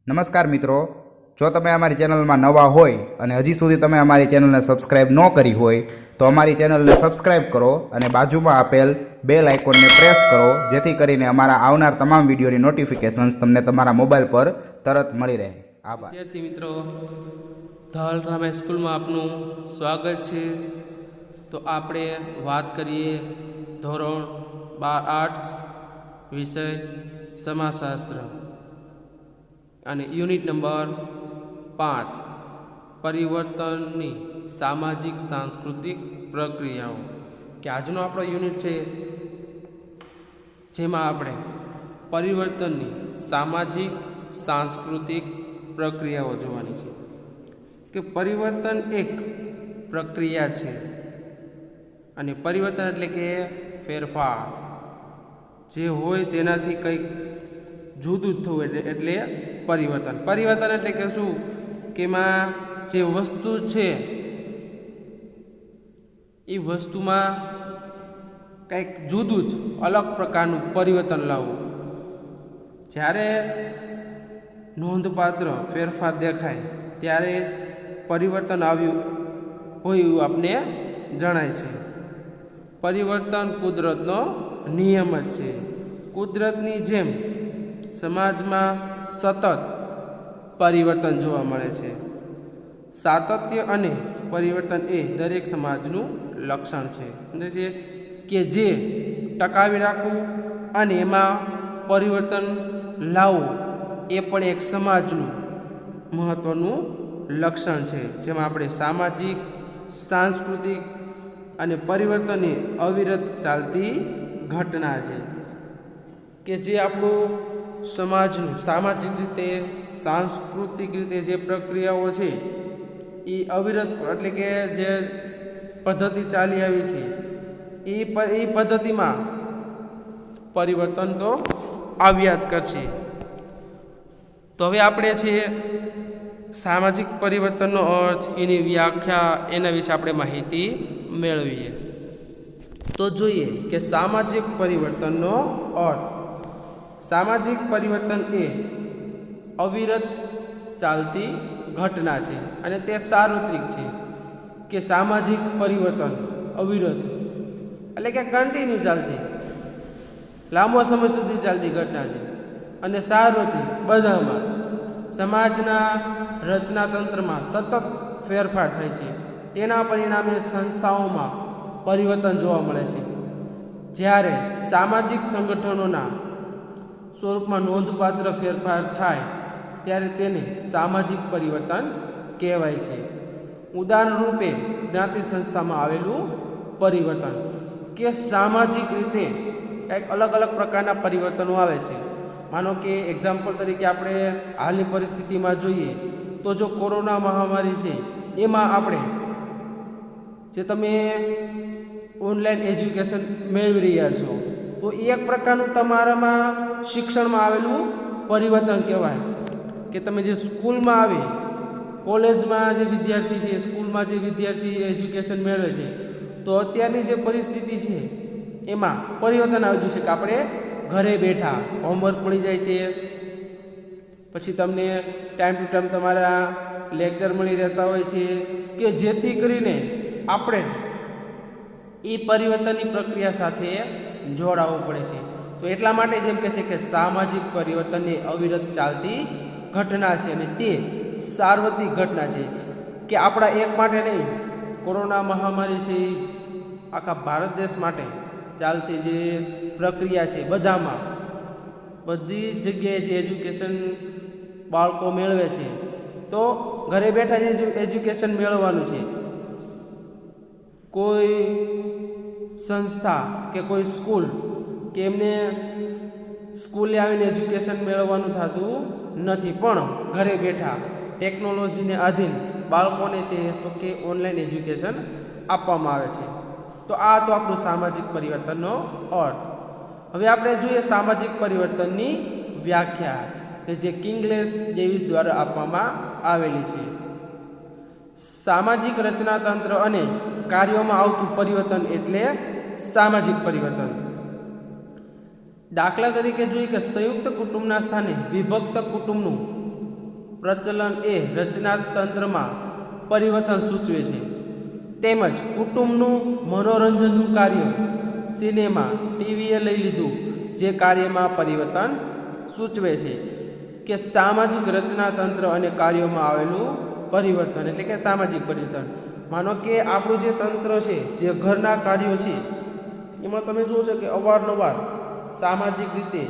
નમસ્કાર મિત્રો, જો તમે અમારી ચેનલમાં નવા હોય અને હજી સુધી તમે અમારી ચેનલને સબસ્ક્રાઇબ ન કરી હોય તો અમારી ચેનલને સબસ્ક્રાઇબ કરો અને બાજુમાં આપેલ બેલ આઇકોનને પ્રેસ કરો, જેથી કરીને અમારા આવનાર તમામ વિડીયોની નોટિફિકેશન્સ તમને તમારા મોબાઈલ પર તરત મળી રહે. આભાર. વિદ્યાર્થી મિત્રો, ધવલ રામાય સ્કૂલમાં આપનું સ્વાગત છે. તો આપણે વાત કરીએ ધોરણ 12 આર્ટ્સ વિષય સમાજશાસ્ત્ર અને યુનિટ નંબર 5 પરિવર્તનની સામાજિક સાંસ્કૃતિક પ્રક્રિયાઓ. કે આજનો આપણો યુનિટ છે જેમાં આપણે પરિવર્તનની સામાજિક સાંસ્કૃતિક પ્રક્રિયાઓ જોવાની છે. કે પરિવર્તન એક પ્રક્રિયા છે અને પરિવર્તન એટલે કે ફેરફાર જે હોય તેનાથી કંઈક જુદું જ થવું એટલે પરિવર્તન. પરિવર્તન એટલે કે શું, કે એમાં જે વસ્તુ છે એ વસ્તુમાં કંઈક જુદું જ અલગ પ્રકારનું પરિવર્તન લાવવું. જ્યારે નોંધપાત્ર ફેરફાર દેખાય ત્યારે પરિવર્તન આવ્યું હોય એવું આપને જણાય છે. પરિવર્તન કુદરતનો નિયમ જ છે. કુદરતની જેમ સમાજમાં સતત પરિવર્તન જોવા મળે છે. સાતત્ય અને પરિવર્તન એ દરેક સમાજનું લક્ષણ છે. એટલે છે કે જે ટકાવી રાખવું અને એમાં પરિવર્તન લાવવું એ પણ એક સમાજનું મહત્ત્વનું લક્ષણ છે. જેમાં આપણે સામાજિક, સાંસ્કૃતિક અને પરિવર્તનની અવિરત ચાલતી ઘટના છે. કે જે આપણું સમાજનું સામાજિક રીતે, સાંસ્કૃતિક રીતે જે પ્રક્રિયાઓ છે એ અવિરત એટલે કે જે પદ્ધતિ ચાલી આવી છે એ પદ્ધતિમાં પરિવર્તન તો આવ્યા જ કરશે. તો હવે આપણે છે સામાજિક પરિવર્તનનો અર્થ, એની વ્યાખ્યા, એના વિશે આપણે માહિતી મેળવીએ. તો જોઈએ કે સામાજિક પરિવર્તનનો અર્થ. સામાજિક પરિવર્તન એ અવિરત ચાલતી ઘટના છે અને તે સાર્વત્રિક છે. કે સામાજિક પરિવર્તન અવિરત એટલે કે કન્ટિન્યુ ચાલતી, લાંબો સમય સુધી ચાલતી ઘટના છે અને સાર્વત્રિક બધામાં સમાજના રચનાતંત્રમાં સતત ફેરફાર થાય છે. તેના પરિણામે સંસ્થાઓમાં પરિવર્તન જોવા મળે છે. જ્યારે સામાજિક સંગઠનોના સ્વરૂપમાં નોંધપાત્ર ફેરફાર થાય ત્યારે તેને સામાજિક પરિવર્તન કહેવાય છે. ઉદાહરણ રૂપે જ્ઞાતિ સંસ્થામાં આવેલું પરિવર્તન. કે સામાજિક રીતે કંઈક અલગ અલગ પ્રકારના પરિવર્તનો આવે છે. માનો કે એક્ઝામ્પલ તરીકે આપણે હાલની પરિસ્થિતિમાં જોઈએ તો જો કોરોના મહામારી છે એમાં આપણે જે તમે ઓનલાઈન એજ્યુકેશન મેળવી રહ્યા છો તો એક પ્રકારનું તમારામાં શિક્ષણમાં આવેલું પરિવર્તન કહેવાય. કે તમે જે સ્કૂલમાં આવે, કોલેજમાં જે વિદ્યાર્થી છે, સ્કૂલમાં જે વિદ્યાર્થી એજ્યુકેશન મેળવે છે તો અત્યારની જે પરિસ્થિતિ છે એમાં પરિવર્તન આવી ગયું છે કે આપણે ઘરે બેઠા હોમવર્ક મળી જાય છે, પછી તમને ટાઈમ ટુ ટાઈમ તમારા લેક્ચર મળી રહેતા હોય છે, કે જેથી કરીને આપણે એ પરિવર્તનની પ્રક્રિયા સાથે જોડાવવું પડે છે. તો એટલા માટે જેમ કે છે કે સામાજિક પરિવર્તનની અવિરત ચાલતી ઘટના છે અને તે સાર્વત્રિક ઘટના છે. કે આપણા એક માટે નહીં, કોરોના મહામારી છે એ આખા ભારત દેશ માટે ચાલતી જે પ્રક્રિયા છે, બધામાં બધી જગ્યાએ જે એજ્યુકેશન બાળકો મેળવે છે તો ઘરે બેઠા જ એજ્યુકેશન મેળવવાનું છે. કોઈ સંસ્થા કે કોઈ સ્કૂલ કે એમને સ્કૂલે આવીને એજ્યુકેશન મેળવવાનું થતું નથી, પણ ઘરે બેઠા ટેકનોલોજીને આધીન બાળકોને છે તો કે ઓનલાઈન એજ્યુકેશન આપવામાં આવે છે. તો આ તો આપણું સામાજિક પરિવર્તનનો અર્થ. હવે આપણે જોઈએ સામાજિક પરિવર્તનની વ્યાખ્યા કે જે કિંગલેસ ડેવિસ દ્વારા આપવામાં આવેલી છે. સામાજિક રચનાતંત્ર અને કાર્યોમાં આવતું પરિવર્તન એટલે સામાજિક પરિવર્તન. દાખલા તરીકે જોઈએ કે સંયુક્ત કુટુંબના સ્થાને વિભક્ત કુટુંબનું પ્રચલન એ રચનાતંત્રમાં પરિવર્તન સૂચવે છે. તેમજ કુટુંબનું મનોરંજનનું કાર્ય સિનેમા ટીવીએ લઈ લીધું જે કાર્યમાં પરિવર્તન સૂચવે છે. કે સામાજિક રચનાતંત્ર અને કાર્યોમાં આવેલું પરિવર્તન એટલે કે સામાજિક પરિવર્તન. માનો કે આપણું જે તંત્ર છે, જે ઘરના કાર્યો છે, એમાં તમે જોશો કે અવારનવાર સામાજિક રીતે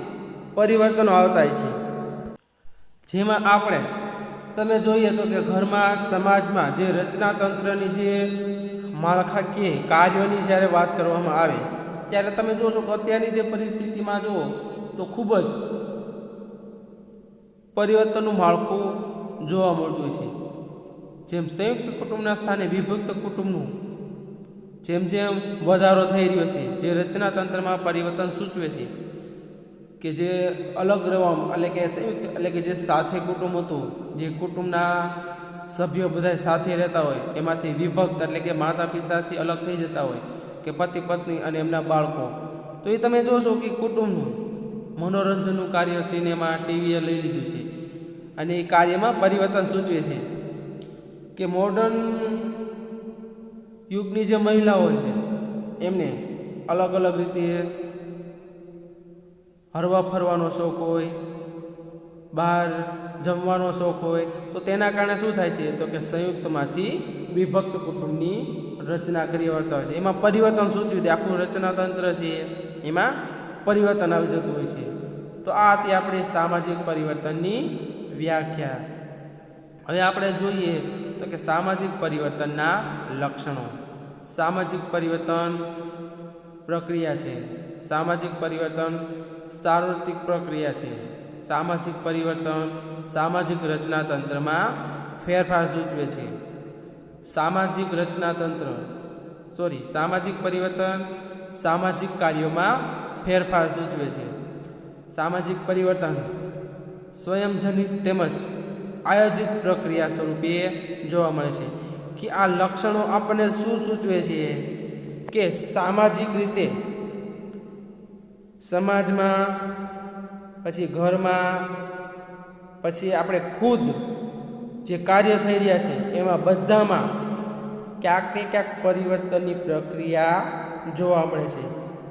પરિવર્તનો આવતા છે. જેમાં આપણે તમે જોઈએ તો કે ઘરમાં સમાજમાં જે રચનાતંત્રની જે માળખાકીય કાર્યોની જ્યારે વાત કરવામાં આવે ત્યારે તમે જોશો કે અત્યારની જે પરિસ્થિતિમાં જુઓ તો ખૂબ જ પરિવર્તનનું માળખું જોવા મળતું છે. જેમ સંયુક્ત કુટુંબના સ્થાને વિભક્ત કુટુંબનું જેમ જેમ વધારો થઈ રહ્યો છે, જે રચનાતંત્રમાં પરિવર્તન સૂચવે છે કે જે અલગ રહેવા એટલે કે સંયુક્ત એટલે કે જે સાથે કુટુંબ હતું, જે કુટુંબના સભ્યો બધા સાથે રહેતા હોય એમાંથી વિભક્ત એટલે કે માતા પિતાથી અલગ થઈ જતા હોય કે પતિ પત્ની અને એમના બાળકો, તો એ તમે જોશો કે કુટુંબનું મનોરંજનનું કાર્ય સિનેમા ટીવીએ લઈ લીધું છે અને એ કાર્યમાં પરિવર્તન સૂચવે છે. કે મોડર્ન યુગની જે મહિલાઓ છે એમને અલગ અલગ રીતે હરવા ફરવાનો શોખ હોય, બહાર જમવાનો શોખ હોય, તો તેના કારણે શું થાય છે તો કે સંયુક્તમાંથી વિભક્ત કુટુંબની રચના કરી આવતા હોય છે. એમાં પરિવર્તન સૂચવ્યું છે, આખું રચનાતંત્ર છે એમાં પરિવર્તન આવી જતું હોય છે. તો આ હતી આપણી સામાજિક પરિવર્તનની વ્યાખ્યા. હવે આપણે જોઈએ તો કે સામાજિક પરિવર્તનના લક્ષણો. સામાજિક પરિવર્તન પ્રક્રિયા છે. સામાજિક પરિવર્તન સાર્વત્રિક પ્રક્રિયા છે. સામાજિક પરિવર્તન સામાજિક રચનાતંત્રમાં ફેરફાર સૂચવે છે. સામાજિક પરિવર્તન સામાજિક કાર્યોમાં ફેરફાર સૂચવે છે. સામાજિક પરિવર્તન સ્વયંજનિત તેમજ આયોજિત પ્રક્રિયા સ્વરૂપે જોવા મળે છે. કે આ લક્ષણો આપણને શું સૂચવે છે કે સામાજિક રીતે સમાજમાં, પછી ઘરમાં, પછી આપણે ખુદ જે કાર્ય થઈ રહ્યા છે એમાં બધામાં ક્યાંક ને ક્યાંક પરિવર્તનની પ્રક્રિયા જોવા મળે છે.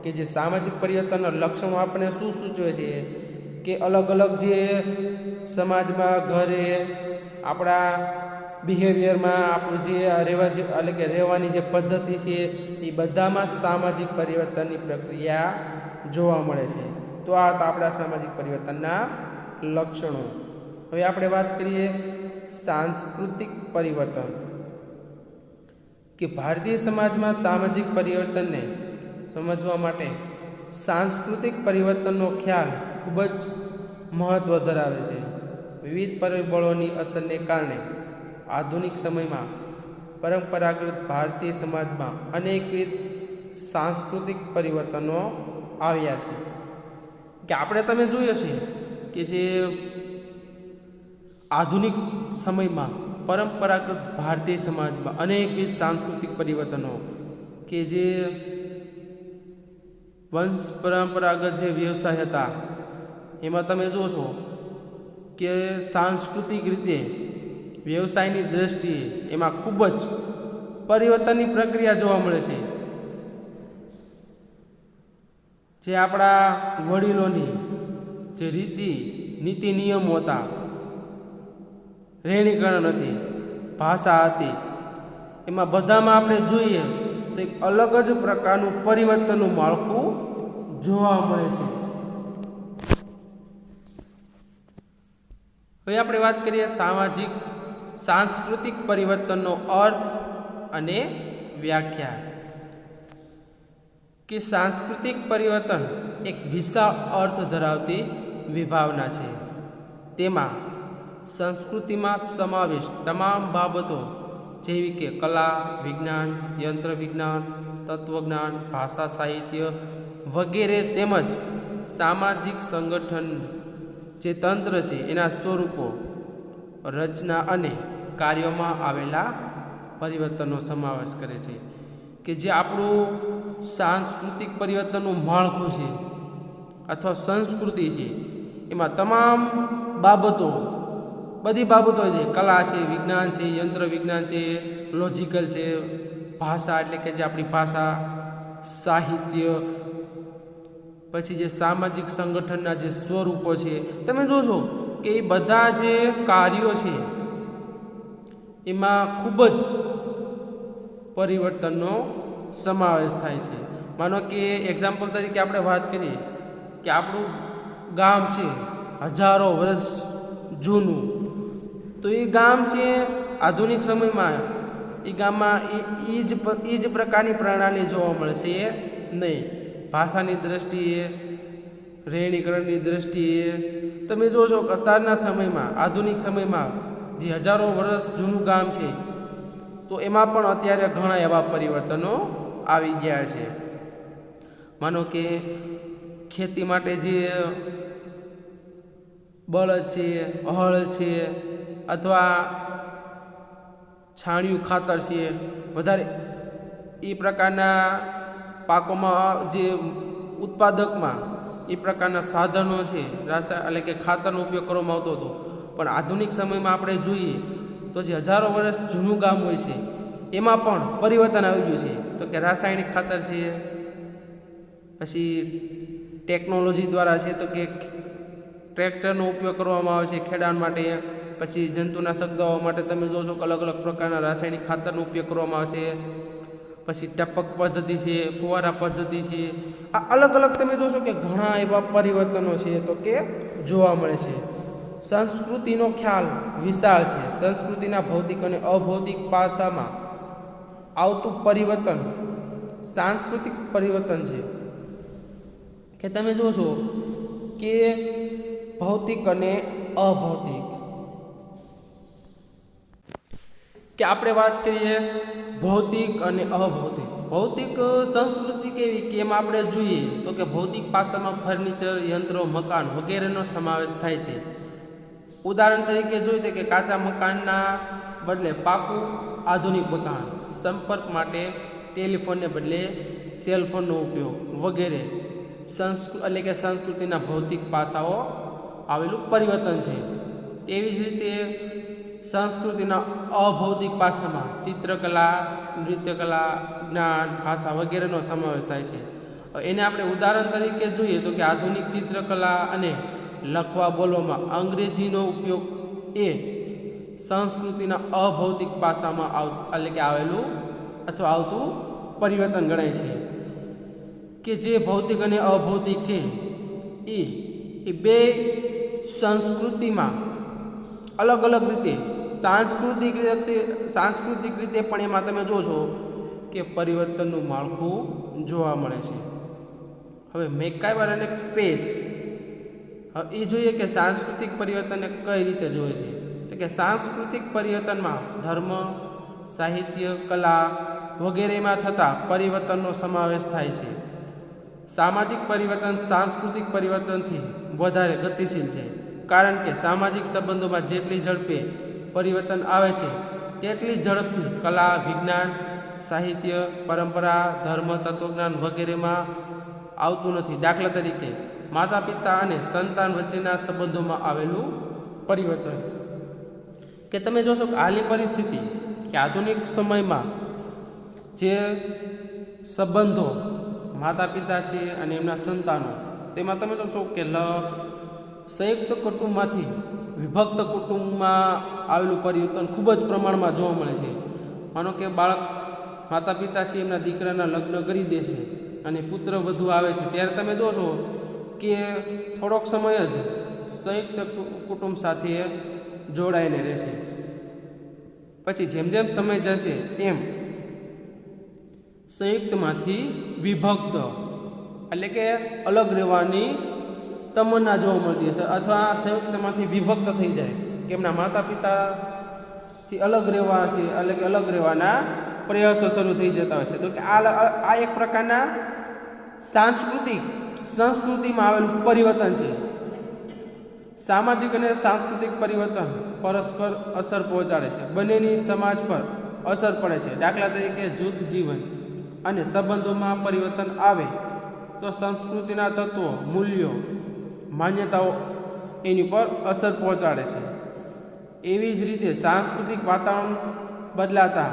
કે જે સામાજિક પરિવર્તનના લક્ષણો આપણને શું સૂચવે છે કે અલગ અલગ જે સમાજમાં, ઘરે, આપણા બિહેવિયરમાં, આપણું જે એટલે કે રહેવાની જે પદ્ધતિ છે એ બધામાં સામાજિક પરિવર્તનની પ્રક્રિયા જોવા મળે છે. તો આ હતા આપણા સામાજિક પરિવર્તનના લક્ષણો. હવે આપણે વાત કરીએ સાંસ્કૃતિક પરિવર્તન. કે ભારતીય સમાજમાં સામાજિક પરિવર્તનને સમજવા માટે સાંસ્કૃતિક પરિવર્તનનો ખ્યાલ ખૂબ જ મહત્ત્વ ધરાવે છે. વિવિધ પરિબળોની અસરને કારણે આધુનિક સમયમાં પરંપરાગત ભારતીય સમાજમાં અનેકવિધ સાંસ્કૃતિક પરિવર્તનો આવ્યા છે. કે આપણે તમે જોયું છે કે જે આધુનિક સમયમાં પરંપરાગત ભારતીય સમાજમાં અનેકવિધ સાંસ્કૃતિક પરિવર્તનો, કે જે વંશ પરંપરાગત જે વ્યવસાય હતા એમાં તમે જોશો કે સાંસ્કૃતિક રીતે વ્યવસાયની દ્રષ્ટિએ એમાં ખૂબ જ પરિવર્તનની પ્રક્રિયા જોવા મળે છે. જે આપણા વડીલોની જે નીતિ નિયમો હતા, રહેણીકરણ હતી, ભાષા હતી, એમાં બધામાં આપણે જોઈએ તો એક અલગ જ પ્રકારનું પરિવર્તનનું માળખું જોવા મળે છે. હવે આપણે વાત કરીએ સાંસ્કૃતિક પરિવર્તનનો અર્થ અને વ્યાખ્યા. કે સાંસ્કૃતિક પરિવર્તન એક વિશાળ અર્થ ધરાવતી વિભાવના છે. તેમાં સંસ્કૃતિમાં સમાવેશ તમામ બાબતો જેવી કે કલા, વિજ્ઞાન, યંત્ર વિજ્ઞાન, તત્વજ્ઞાન, ભાષા, સાહિત્ય વગેરે તેમજ સામાજિક સંગઠન જે તંત્ર છે એના સ્વરૂપો, રચના અને કાર્યોમાં આવેલા પરિવર્તનનો સમાવેશ કરે છે. કે જે આપણું સાંસ્કૃતિક પરિવર્તનનું માળખું છે અથવા સંસ્કૃતિ છે એમાં તમામ બાબતો બધી બાબતો છે, કલા છે, વિજ્ઞાન છે, યંત્ર વિજ્ઞાન છે, લોજિકલ છે, ભાષા એટલે કે જે આપણી ભાષા, સાહિત્ય, પછી જે સામાજિક સંગઠનના જે સ્વરૂપો છે, તમે જોશો કે એ બધા જે કાર્યો છે એમાં ખૂબ જ પરિવર્તનનો સમાવેશ થાય છે. માનો કે એક્ઝામ્પલ તરીકે આપણે વાત કરીએ કે આપણું ગામ છે હજારો વર્ષ જૂનું, તો એ ગામ છે આધુનિક સમયમાં એ ગામમાં એ જ પ્રકારની પ્રણાલી જોવા મળશે નહીં. ભાષાની દ્રષ્ટિએ, રહેણીકરણની દ્રષ્ટિએ તમે જોશો કે અત્યારના સમયમાં, આધુનિક સમયમાં જે હજારો વર્ષ જૂનું ગામ છે તો એમાં પણ અત્યારે ઘણા એવા પરિવર્તનો આવી ગયા છે. માનો કે ખેતી માટે જે બળદ છે, હળ છે, અથવા છાણિયું ખાતર છે, વધારે એ પ્રકારના પાકોમાં જે ઉત્પાદકમાં એ પ્રકારના સાધનો છે, એટલે કે ખાતરનો ઉપયોગ કરવામાં આવતો હતો. પણ આધુનિક સમયમાં આપણે જોઈએ તો જે હજારો વર્ષ જૂનું ગામ હોય છે એમાં પણ પરિવર્તન આવી ગયું છે. તો કે રાસાયણિક ખાતર છે, પછી ટેકનોલોજી દ્વારા છે તો કે ટ્રેક્ટરનો ઉપયોગ કરવામાં આવે છે ખેડાણ માટે, પછી જંતુનાશક દવાઓ માટે તમે જોશો કે અલગ અલગ પ્રકારના રાસાયણિક ખાતરનો ઉપયોગ કરવામાં આવે છે. પછી ટપક પદ્ધતિ છે, ફુવારા પદ્ધતિ છે, આ અલગ અલગ તમે જોશો કે ઘણા એવા પરિવર્તનો છે તો કે જોવા મળે છે. સંસ્કૃતિનો ખ્યાલ વિશાળ છે. સંસ્કૃતિના ભૌતિક અને અભૌતિક પાસામાં આવતું પરિવર્તન સાંસ્કૃતિક પરિવર્તન છે. કે તમે જોશો કે ભૌતિક અને અભૌતિક, કે આપણે વાત કરીએ ભૌતિક અને અભૌતિક. ભૌતિક સંસ્કૃતિ કેવી કે એમાં આપણે જોઈએ તો કે ભૌતિક પાસામાં ફર્નિચર, યંત્રો, મકાન વગેરેનો સમાવેશ થાય છે. ઉદાહરણ તરીકે જોઈએ કે કાચા મકાનના બદલે પાકું આધુનિક મકાન, સંપર્ક માટે ટેલિફોનને બદલે સેલફોનનો ઉપયોગ વગેરે એટલે કે સંસ્કૃતિના ભૌતિક પાસાઓ આવેલું પરિવર્તન છે. તેવી જ રીતે સંસ્કૃતિના અભૌતિક પાસામાં ચિત્રકલા, નૃત્યકલા, જ્ઞાન, ભાષા વગેરેનો સમાવેશ થાય છે. એને આપણે ઉદાહરણ તરીકે જોઈએ તો કે આધુનિક ચિત્રકલા અને લખવા બોલવામાં અંગ્રેજીનો ઉપયોગ એ સંસ્કૃતિના અભૌતિક પાસામાં એટલે કે આવેલું અથવા આવતું પરિવર્તન ગણાય છે. કે જે ભૌતિક અને અભૌતિક છે એ બે સંસ્કૃતિમાં અલગ અલગ રીતે સાંસ્કૃતિક રીતે પણ એમાં તમે જોશો કે પરિવર્તનનું માળખું જોવા મળે છે. હવે મેકઆઈવર અને પેજ એ જોઈએ કે સાંસ્કૃતિક પરિવર્તનને કઈ રીતે જોવે છે. તો કે સાંસ્કૃતિક પરિવર્તનમાં ધર્મ, સાહિત્ય, કલા વગેરેમાં થતા પરિવર્તનનો સમાવેશ થાય છે. સામાજિક પરિવર્તન સાંસ્કૃતિક પરિવર્તનથી વધારે ગતિશીલ છે, કારણ કે સામાજિક સંબંધોમાં જેટલી ઝડપે પરિવર્તન આવે છે તેટલી ઝડપથી કલા, વિજ્ઞાન, સાહિત્ય, પરંપરા, ધર્મ, તત્વજ્ઞાન વગેરેમાં આવતું નથી. દાખલા તરીકે માતા પિતા અને સંતાન વચ્ચેના સંબંધોમાં આવેલું પરિવર્તન. કે તમે જોશો કે હાલની પરિસ્થિતિ કે આધુનિક સમયમાં જે સંબંધો માતા પિતા છે અને એમના સંતાનો, તેમાં તમે જોશો કે સંયુક્ત કુટુંબમાંથી વિભક્ત કુટુંબમાં આવેલું પરિવર્તન ખૂબ જ પ્રમાણમાં જોવા મળે છે. માનો કે બાળક માતા પિતા છે એમના દીકરાના લગ્ન કરી દે છે અને પુત્ર વધુ આવે છે, ત્યારે તમે જોશો કે થોડોક સમય જ સંયુક્ત કુટુંબ સાથે જોડાઈને રહેશે. પછી જેમ જેમ સમય જશે એમ સંયુક્તમાંથી વિભક્ત એટલે કે અલગ રહેવાની તમન્ના જોવા મળતી હશે, અથવા સંયુક્તમાંથી વિભક્ત થઈ જાય કે એમના માતા પિતાથી અલગ રહેવા છે એટલે કે અલગ રહેવાના પ્રયાસો શરૂ થઈ જતા હોય છે. તો કે આ એક પ્રકારના સંસ્કૃતિમાં આવેલું પરિવર્તન છે. સામાજિક અને સાંસ્કૃતિક પરિવર્તન પરસ્પર અસર પહોંચાડે છે, બંનેની સમાજ પર અસર પડે છે. દાખલા તરીકે જૂથ જીવન અને સંબંધોમાં પરિવર્તન આવે તો સંસ્કૃતિના તત્વો, મૂલ્યો, માન્યતાઓ એની પર અસર પહોંચાડે છે. એવી જ રીતે સાંસ્કૃતિક વાતાવરણ બદલાતા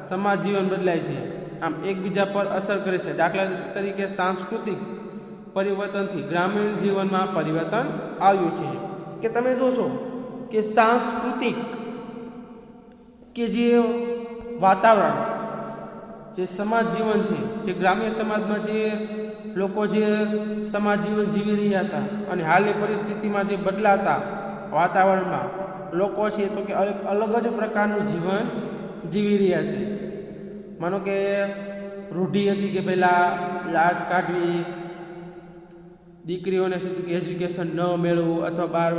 સમાજ જીવન બદલાય છે, આમ એકબીજા પર અસર કરે છે. દાખલા તરીકે સાંસ્કૃતિક પરિવર્તનથી ગ્રામીણ જીવનમાં પરિવર્તન આવ્યું છે. કે તમે જોશો કે સાંસ્કૃતિક કે જે વાતાવરણ, જે સમાજ જીવન છે, જે ગ્રામ્ય સમાજમાં જે લોકો જે સમાજ જીવન જીવી રહ્યા હતા અને હાલની પરિસ્થિતિમાં જે બદલાતા વાતાવરણમાં લોકો છે તો કે અલગ જ પ્રકારનું જીવન જીવી રહ્યા છે. માનો કે રૂઢિ હતી કે પહેલાં લાજ કાઢવી, દીકરીઓને શું કે એજ્યુકેશન ન મેળવવું અથવા બહાર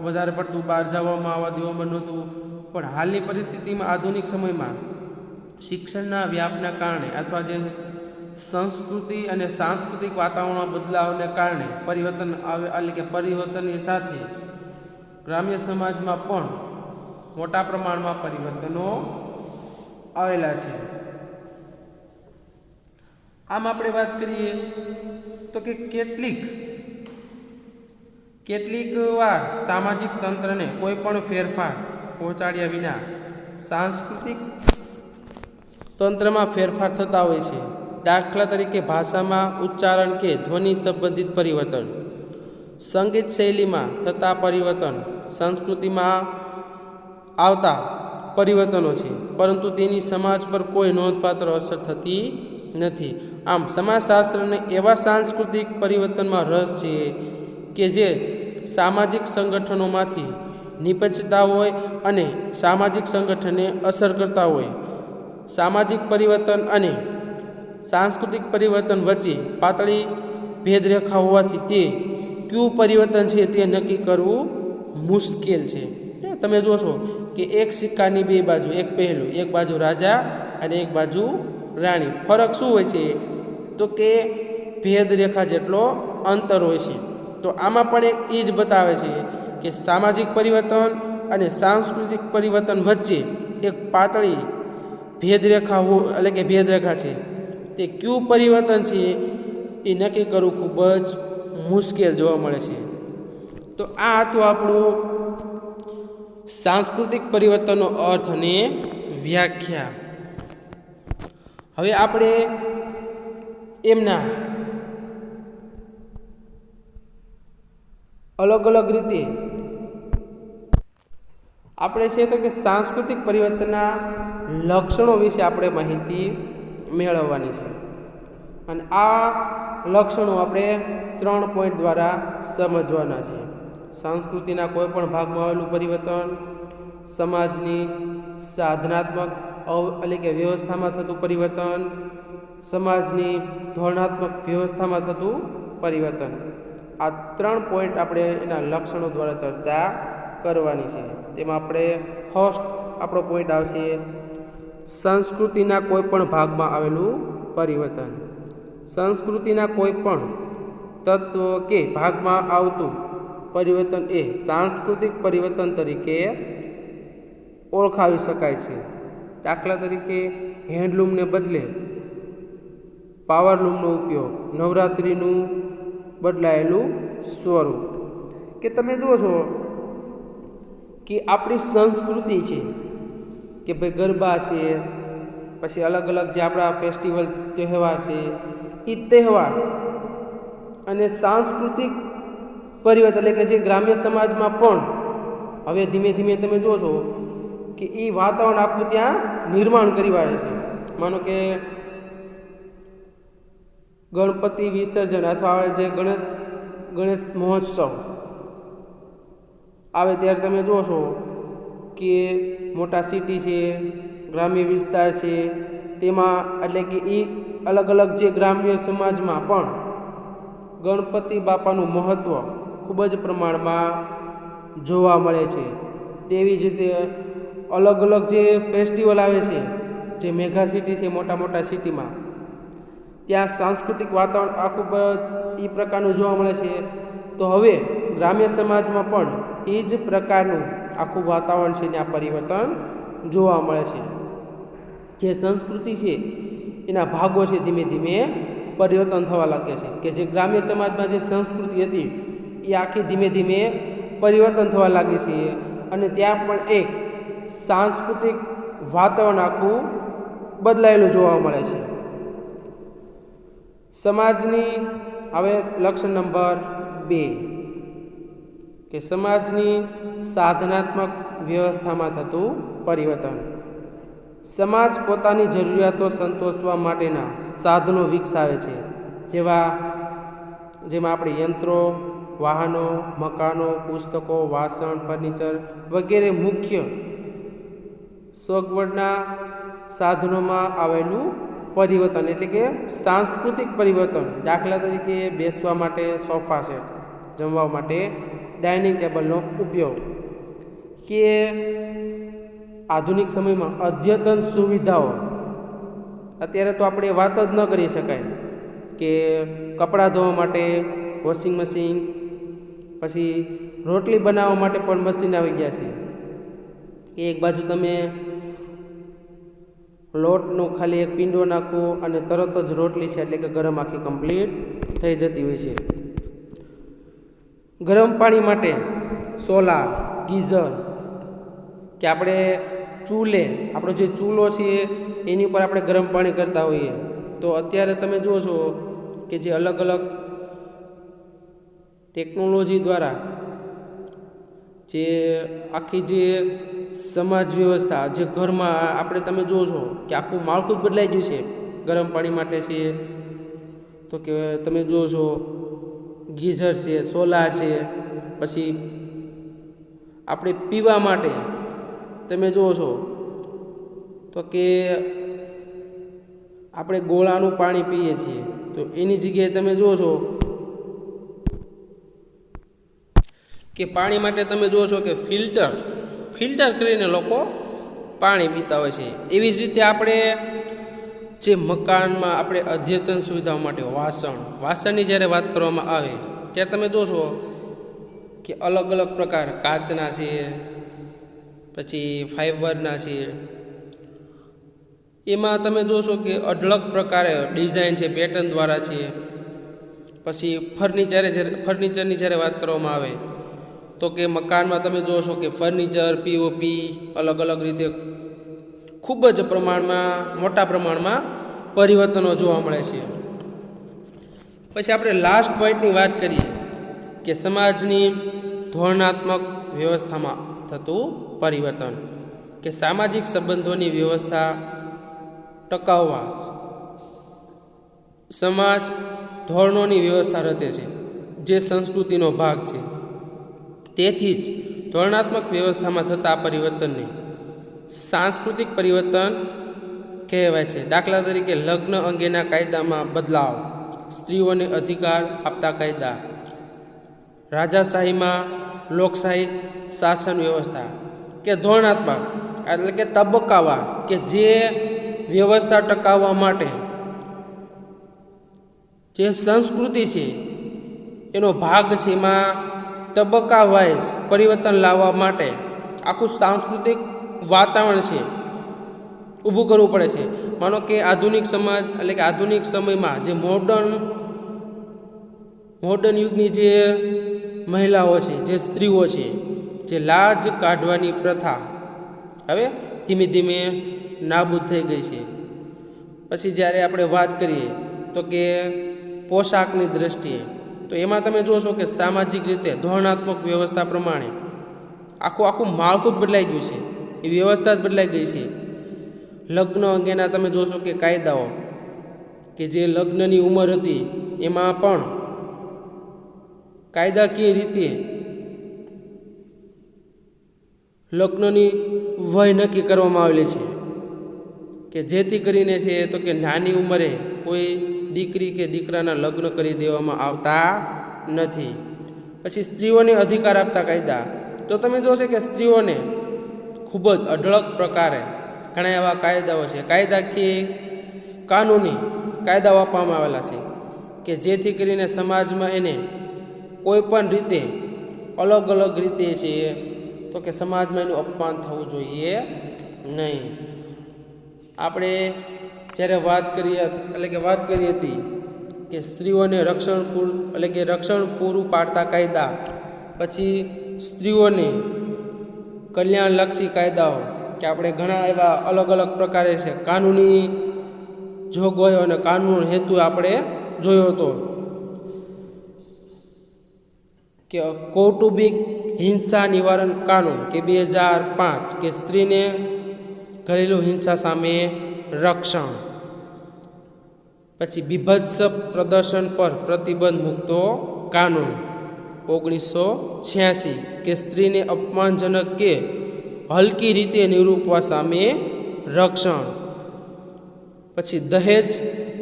વધારે પડતું બહાર જવામાં આવવા દેવામાં નહોતું. પણ હાલની પરિસ્થિતિમાં આધુનિક સમયમાં શિક્ષણના વ્યાપના કારણે અથવા જે સંસ્કૃતિ અને સાંસ્કૃતિક વાતાવરણમાં બદલાવને કારણે પરિવર્તન આવે, એટલે કે પરિવર્તનની સાથે ગ્રામ્ય સમાજમાં પણ મોટા પ્રમાણમાં પરિવર્તનો આવેલા છે. આમ આપણે વાત કરીએ તો કે કેટલીક વાર સામાજિક તંત્રને કોઈ પણ ફેરફાર પહોંચાડ્યા વિના સાંસ્કૃતિક તંત્રમાં ફેરફાર થતા હોય છે. દાખલા તરીકે ભાષામાં ઉચ્ચારણ કે ધ્વનિ સંબંધિત પરિવર્તન, સંગીત શૈલીમાં થતા પરિવર્તન, સંસ્કૃતિમાં આવતા પરિવર્તનો છે, પરંતુ તેની સમાજ પર કોઈ નોંધપાત્ર અસર થતી નથી. આમ સમાજશાસ્ત્રને એવા સાંસ્કૃતિક પરિવર્તનમાં રસ છે કે જે સામાજિક સંગઠનોમાંથી નિપજતા હોય અને સામાજિક સંગઠનને અસર કરતા હોય. સામાજિક પરિવર્તન અને સાંસ્કૃતિક પરિવર્તન વચ્ચે પાતળી ભેદરેખા હોવાથી તે કયું પરિવર્તન છે તે નક્કી કરવું મુશ્કેલ છે. તમે જોશો કે એક સિક્કાની બે બાજુ, એક પહેલું, એક બાજુ રાજા અને એક બાજુ રાણી. ફરક શું હોય છે તો કે ભેદરેખા જેટલો અંતર હોય છે. તો આમાં પણ એક એ જ બતાવે છે કે સામાજિક પરિવર્તન અને સાંસ્કૃતિક પરિવર્તન વચ્ચે એક પાતળી ભેદરેખા એટલે કે ભેદરેખા છે. તે કયું પરિવર્તન છે એ નક્કી કરવું ખૂબ જ મુશ્કેલ જોવા મળે છે. તો આ હતું આપણું સાંસ્કૃતિક પરિવર્તનનો અર્થ અને વ્યાખ્યા. હવે આપણે એમના અલગ અલગ રીતે આપણે છે તો કે સાંસ્કૃતિક પરિવર્તનના લક્ષણો વિશે આપણે માહિતી મેળવવાની છે. અને આ લક્ષણો આપણે 3 પોઈન્ટ દ્વારા સમજવાના છે. સંસ્કૃતિના કોઈ પણ ભાગમાં આવેલું પરિવર્તન, સમાજની સાધનાત્મક એટલે કે વ્યવસ્થામાં થતું પરિવર્તન, સમાજની ધોરણાત્મક વ્યવસ્થામાં થતું પરિવર્તન. આ 3 પોઈન્ટ આપણે એના લક્ષણો દ્વારા ચર્ચા કરવાની છે. તેમાં આપણે ફર્સ્ટ આપણો પોઈન્ટ આવશે સંસ્કૃતિના કોઈ પણ ભાગમાં આવેલું પરિવર્તન. સંસ્કૃતિના કોઈ પણ તત્વ કે ભાગમાં આવતું પરિવર્તન એ સાંસ્કૃતિક પરિવર્તન તરીકે ઓળખાવી શકાય છે. દાખલા તરીકે હેન્ડલૂમને બદલે પાવરલૂમનો ઉપયોગ, નવરાત્રિનું બદલાયેલું સ્વરૂપ. કે તમે જુઓ છો કે આપણી સંસ્કૃતિ છે કે ભાઈ ગરબા છે, પછી અલગ અલગ જે આપણા ફેસ્ટિવલ તહેવાર છે, એ તહેવાર અને સાંસ્કૃતિક પરિવર્તન એટલે કે જે ગ્રામ્ય સમાજમાં પણ હવે ધીમે ધીમે તમે જોશો કે એ વાતાવરણ આખું ત્યાં નિર્માણ કરી વાળે છે. માનો કે ગણપતિ વિસર્જન અથવા જે ગણેશ મહોત્સવ આવે ત્યારે તમે જોશો કે મોટા સિટી છે, ગ્રામ્ય વિસ્તાર છે, તેમાં એટલે કે એ અલગ અલગ જે ગ્રામ્ય સમાજમાં પણ ગણપતિ બાપાનું મહત્ત્વ ખૂબ જ પ્રમાણમાં જોવા મળે છે. તેવી જ રીતે અલગ અલગ જે ફેસ્ટિવલ આવે છે, જે મેગા સિટી છે, મોટા મોટા સિટીમાં, ત્યાં સાંસ્કૃતિક વાતાવરણ આખું એ પ્રકારનું જોવા મળે છે. તો હવે ગ્રામ્ય સમાજમાં પણ એ જ પ્રકારનું આખું વાતાવરણ છે ને આ પરિવર્તન જોવા મળે છે. જે સંસ્કૃતિ છે એના ભાગો છે ધીમે ધીમે પરિવર્તન થવા લાગે છે. કે જે ગ્રામ્ય સમાજમાં જે સંસ્કૃતિ હતી એ આખી ધીમે ધીમે પરિવર્તન થવા લાગે છે અને ત્યાં પણ એક સાંસ્કૃતિક વાતાવરણ આખું બદલાયેલું જોવા મળે છે. સમાજની હવે લક્ષણ નંબર 2 કે સમાજની સાધનાત્મક વ્યવસ્થામાં થતું પરિવર્તન. સમાજ પોતાની જરૂરિયાતો સંતોષવા માટેના સાધનો વિકસાવે છે, જેમાં આપણે યંત્રો, વાહનો, મકાનો, પુસ્તકો, વાસણ, ફર્નિચર વગેરે મુખ્ય સગવડના સાધનોમાં આવેલું પરિવર્તન એટલે કે સાંસ્કૃતિક પરિવર્તન. દાખલા તરીકે બેસવા માટે સોફા સેટ, જમવા માટે ડાઇનિંગ ટેબલનો ઉપયોગ, કે આધુનિક સમયમાં અદ્યતન સુવિધાઓ. અત્યારે તો આપણે વાત જ ન કરી શકાય કે કપડાં ધોવા માટે વોશિંગ મશીન, પછી રોટલી બનાવવા માટે પણ મશીન આવી ગયા છે. એક બાજુ તમે લોટનો ખાલી એક પીંડો નાખો અને તરત જ રોટલી છે એટલે કે ગરમ આખી કમ્પ્લીટ થઈ જતી હોય છે. ગરમ પાણી માટે સોલાર, ગીઝર, કે આપણે આપણો જે ચૂલો છે એની ઉપર આપણે ગરમ પાણી કરતા હોઈએ. તો અત્યારે તમે જુઓ છો કે જે અલગ અલગ ટેકનોલોજી દ્વારા જે આખી જે સમાજ વ્યવસ્થા, જે ઘરમાં આપણે તમે જુઓ છો કે આખું માળખું જ બદલાઈ ગયું છે. ગરમ પાણી માટે છે તો કે તમે જુઓ છો ગીઝર છે, સોલાર છે. પછી આપણે પીવા માટે તમે જુઓ છો તો કે આપણે ગોળાનું પાણી પીએ છીએ, તો એની જગ્યાએ તમે જુઓ છો કે પાણી માટે તમે જુઓ છો કે ફિલ્ટર કરીને લોકો પાણી પીતા હોય છે. એવી જ રીતે આપણે જે મકાનમાં આપણે અદ્યતન સુવિધાઓ માટે વાસણની જ્યારે વાત કરવામાં આવે ત્યારે તમે જોશો કે અલગ અલગ પ્રકાર કાચના છે, પછી ફાઈબરના છે. એમાં તમે જોશો કે અઢળક પ્રકારે ડિઝાઇન છે, પેટર્ન દ્વારા છે. પછી ફર્નિચરની જ્યારે વાત કરવામાં આવે તો કે મકાનમાં તમે જોશો કે ફર્નિચર, પીઓપી અલગ અલગ રીતે ખૂબ જ મોટા પ્રમાણમાં પરિવર્તનો જોવા મળે છે. પછી આપણે લાસ્ટ પોઈન્ટની વાત કરીએ કે સમાજની ધોરણાત્મક વ્યવસ્થામાં થતું પરિવર્તન, કે સામાજિક સંબંધોની વ્યવસ્થા ટકાવવા સમાજ ધોરણોની વ્યવસ્થા રચે છે, જે સંસ્કૃતિનો ભાગ છે. તેથી જ ધોરણાત્મક વ્યવસ્થામાં થતા પરિવર્તનને સાંસ્કૃતિક પરિવર્તન કહેવાય છે. દાખલા તરીકે લગ્ન અંગેના કાયદામાં બદલાવ, સ્ત્રીઓને અધિકાર આપતા કાયદા, રાજાશાહીમાં લોકશાહી શાસન વ્યવસ્થા. કે ધોરણાત્મક એટલે કે તબક્કાવાર, કે જે વ્યવસ્થા ટકાવવા માટે જે સંસ્કૃતિ છે એનો ભાગ છે, એમાં તબક્કા વાઇઝ પરિવર્તન લાવવા માટે આખું સાંસ્કૃતિક વાતાવરણ છે ઊભું કરવું પડે છે. માનો કે આધુનિક સમાજ એટલે કે આધુનિક સમયમાં જે મોડર્ન યુગની જે મહિલાઓ છે, જે સ્ત્રીઓ છે, જે લાજ કાઢવાની પ્રથા હવે ધીમે ધીમે નાબૂદ થઈ ગઈ છે. પછી જ્યારે આપણે વાત કરીએ તો કે પોશાકની દ્રષ્ટિએ, તો એમાં તમે જોશો કે સામાજિક રીતે ધોરણાત્મક વ્યવસ્થા પ્રમાણે આખું માળખું જ બદલાઈ ગયું છે, એ વ્યવસ્થા જ બદલાઈ ગઈ છે. લગ્ન અંગેના તમે જોશો કે કાયદાઓ, કે જે લગ્નની ઉંમર હતી એમાં પણ કાયદાકીય રીતે લગ્નની વય નક્કી કરવામાં આવેલી છે, કે જેથી કરીને છે તો કે નાની ઉંમરે કોઈ દીકરી કે દીકરાના લગ્ન કરી દેવામાં આવતા નથી. પછી સ્ત્રીઓને અધિકાર આપતા કાયદા, તો તમે જોશો કે સ્ત્રીઓને ખૂબ જ અઢળક પ્રકારે ઘણા એવા કાયદાઓ છે, કાયદાકીય કાનૂની કાયદાઓ આપવામાં આવેલા છે, કે જેથી કરીને સમાજમાં એને કોઈ પણ રીતે અલગ અલગ રીતે છે તો કે સમાજમાં એનું અપમાન થવું જોઈએ નહીં. આપણે જ્યારે વાત કરી હતી કે સ્ત્રીઓને રક્ષણ પૂરું પાડતા કાયદા, પછી સ્ત્રીઓને કલ્યાણલક્ષી કાયદાઓ કે આપણે ઘણા એવા અલગ અલગ પ્રકારે છે કાનૂની જોગવાઈઓ અને કાનૂન હેતુ આપણે જોયો હતો કે કૌટુંબિક હિંસા નિવારણ કાનૂન કે 2005 કે સ્ત્રીને ઘરેલું હિંસા સામે રક્ષણ, પછી બીભત્સ પ્રદર્શન પર પ્રતિબંધ મૂકતો કાનૂન 1986 કે સ્ત્રીને અપમાનજનક કે હલકી રીતે નિરૂપવા સામે રક્ષણ, પછી દહેજ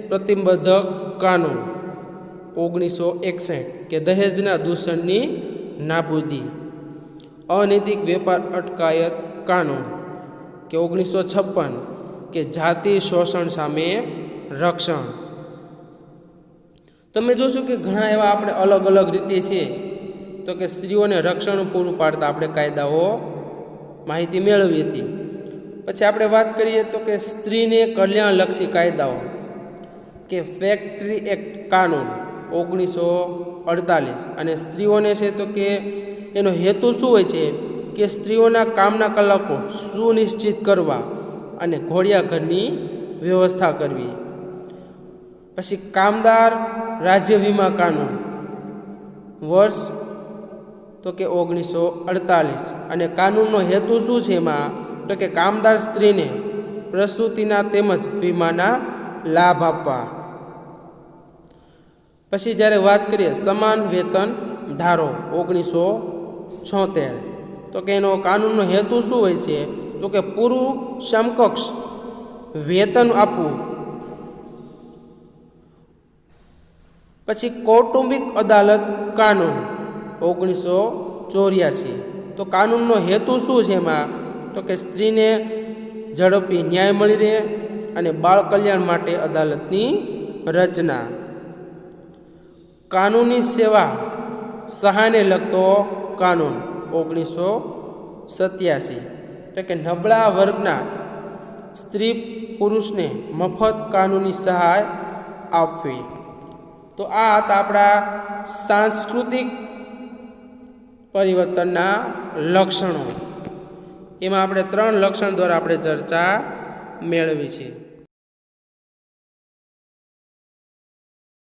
પ્રતિબંધક કાનૂન 1961 કે દહેજના દૂષણની નાબૂદી, અનૈતિક વેપાર અટકાયત કાનૂન કે 1956 કે જાતિ શોષણ સામે રક્ષણ. તમે જોશો કે ઘણા એવા આપણે અલગ અલગ રીતે છે તો કે સ્ત્રીઓને રક્ષણ પૂરું પાડતા આપણે કાયદાઓ માહિતી મેળવી હતી. પછી આપણે વાત કરીએ તો કે સ્ત્રીને કલ્યાણલક્ષી કાયદાઓ કે ફેક્ટરી એક્ટ કાનૂન 1948 અને સ્ત્રીઓને છે તો કે એનો હેતુ શું હોય છે કે સ્ત્રીઓના કામના કલાકો સુનિશ્ચિત કરવા અને ઘોડિયા ઘરની વ્યવસ્થા કરવી. પછી કામદાર રાજ્ય વીમા કાનૂન વર્ષ તો કે 1948 અને કાનૂનનો હેતુ શું છે એમાં તો કે કામદાર સ્ત્રીને પ્રસૂતિના તેમજ વીમાના લાભ આપવા. પછી જ્યારે વાત કરીએ સમાન વેતન ધારો 1976 તો કે એનો કાનૂનનો હેતુ શું હોય છે તો કે પૂરું સમકક્ષ વેતન આપવું. પછી કૌટુંબિક અદાલત કાનૂન 1984 તો કાનૂનનો હેતુ શું છે એમાં તો કે સ્ત્રીને ઝડપી ન્યાય મળી રહે અને બાળ કલ્યાણ માટે અદાલતની રચના. કાનૂની સેવા સહાયને લગતો કાનૂન 1987 તો કે નબળા વર્ગના સ્ત્રી પુરુષને મફત કાનૂની સહાય આપવી. તો આ હતા આપણા સાંસ્કૃતિક પરિવર્તનના લક્ષણો. એમાં આપણે 3 લક્ષણ દ્વારા આપણે ચર્ચા મેળવી છે.